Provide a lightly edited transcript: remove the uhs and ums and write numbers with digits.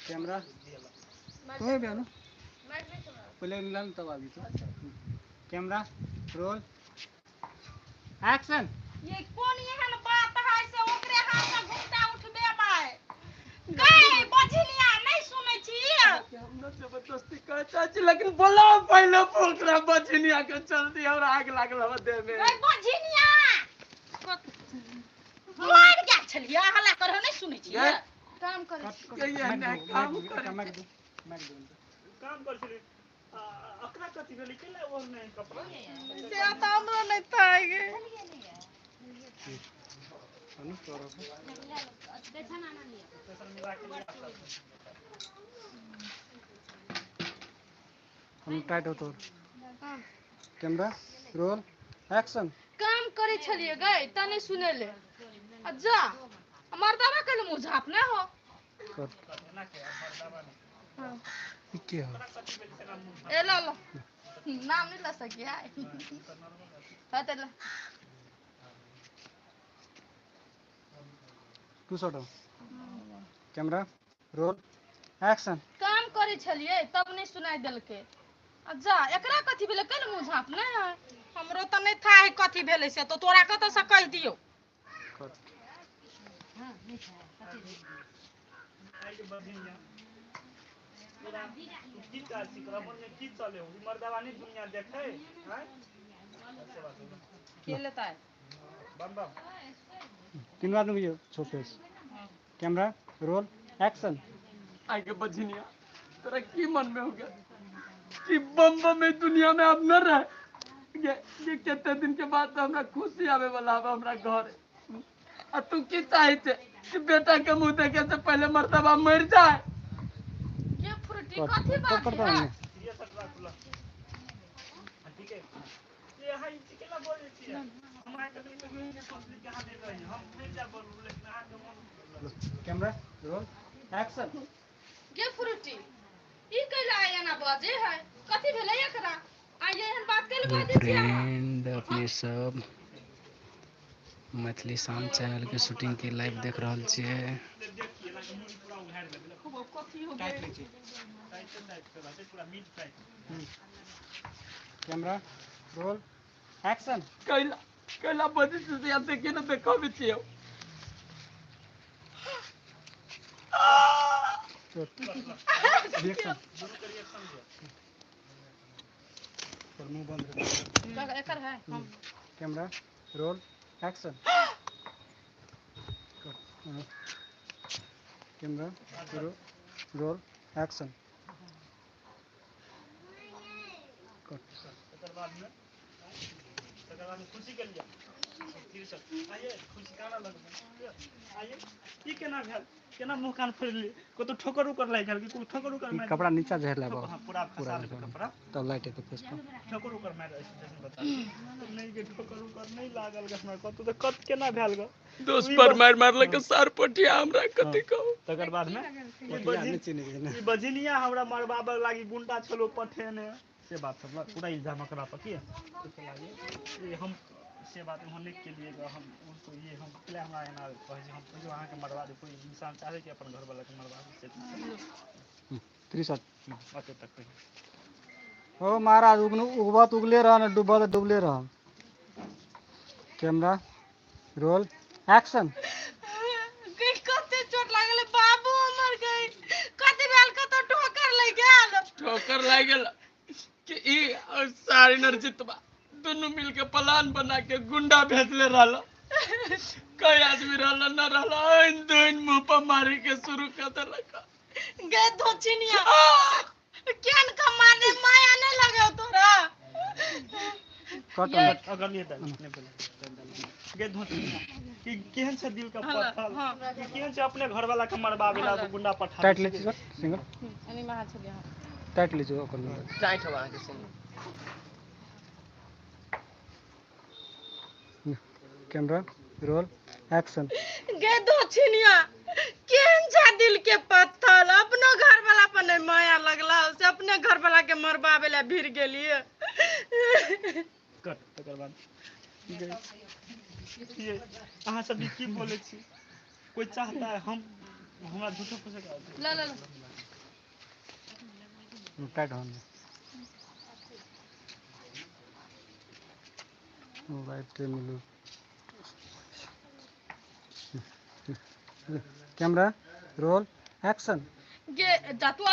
Camera तुम्हें भी आना पहले लाल तब आ गई तो कैमरा रोल एक्शन। ये कौन एहन बात है से ओकरे हाथ में घुंटा उठबे बाय गए बजनिया नहीं सुनै छी हमरा जबरदस्ती कहता छी लेकिन बोला पहले पोकरा बजनिया के चलती और आग लागल हो दे में गए बजनिया मार क्या छलिया हल्ला कर नहीं सुनै छी काम करे ये ना काम कर अकरा कथि भेलै केला और नहीं कपड़ा से आता हमरा नहीं थाई गे अनु तोरो देखा ना ना लिया हम टाइट हो तो कैमरा रोल एक्शन। काम करे छलिए गए तने सुने ले जा मर्दावा कल मुंह झाप ना हो क्या ए लो लो नाम नहीं ला सकिया है तो तू सटो कैमरा रोल एक्शन। काम करे छलिए तब नहीं सुनाई देलके जा एकरा कथि भेले कल मुंह झाप ना हमरो त नहीं था है कथि भेले से तो तोरा कत से कह दियो हां नहीं था कथि की काज सिकरमन में की चले हो मर्दावा नहीं दुनिया देखे हैं के लेता है बम बम तीन बार नु छोटे कैमरा रोल एक्शन। आगे बजनिया तेरा की मन में हो गया कि बम बम में दुनिया में अब न रहे ये कितने दिन के बाद हमरा खुशी आवे वाला है हमरा घर आ तू की चाहे छे कि बेटा के मुंह देखे से पहले मर्तबा मर जाए ये फ्रूटी कथि बात है ये सकला खुला ठीक है ये हां केला बोले छी हमरा के नहीं कंप्लीट के हाथ दे रही हम नहीं जा बोलू लेकिन हां कैमरा रोल एक्शन। ये फ्रूटी ई कैला आया ना बाजे है कथि भेले एकरा आइए एहन बात कैले बाजे छी फ्रेंड अपने सब मैथिली शाम चैनल के शूटिंग के लाइव देख रहल छियै कैमरा रोल एक्शन। कैला कैला बजे से याद देखे ना देखावे छियो रिएक्शन पर मुंह बंद कर एकर है camera roll action. Camera roll action. खुशी के लिए आइए खुशी काना लगबे आइए ई केना भेल केना मुंह कान फोड़ली को तो ठोकर उकर लाग गेल कि ठोकर उकर मार कपड़ा नीचा झड़ लाबो पूरा फसा ले कपड़ा तब लाइट है तो फेस पर ठोकर उकर मार स्टेशन बता नहीं के ठोकर उकर नहीं लागल ग हमरा को तो कत केना भेल ग दोस्त पर मार मारले के सार पटिया हमरा कथि कहू तकर बाद में ई बजनिया हमरा मारबाबे लागी गुंडा छलो पठेने से बात सब पूरा इल्जाम करा पर की ये हम से बात होने के लिए हम उसको ये हम पहले हमारा ना कहे हम जो वहां के मरवा दे कोई इंसान चाहे कि अपन घर वाला के मरवा दे 3 बातें तक ओ महाराज उगबत उगले रह न डूबत डूबले रह कैमरा रोल एक्शन। कते चोट लागले बाबू हमर गई कथि भेल कत ठोकर लग गेल कि ई सारी नरजितबा दोनों मिलके प्लान बना के गुंडा भेजले रहल कई आदमी रहल न रहल इन दोन मुंह पर मारे के शुरू कर देलक गे धोचिनिया केन कमाने माया नहीं लगे तोरा कट अगर नहीं बोले गे धोचिनिया कि केहन से दिल का पत्थर कि केहन से अपने घर वाला के मरबावेला गुंडा पठा टाइट ले छी सिंगल एनी महा छलिया टाइट ले जो ओकर टाइट हवा के सिंगल कैमरा रोल एक्शन। गे धोचिनिया केहन छा दिल के पत्थर अपनो घर वाला पर नहीं माया लगला से अपने घर वाला के मरबावेला भिड़ गेलिए कट तकर बाद ये अहाँ सब की बोले छी कोई चाहता है हम हमरा झूठो फंसे का ला ला ला टाइट होने राइट मिलू कैमरा रोल एक्शन ये जातू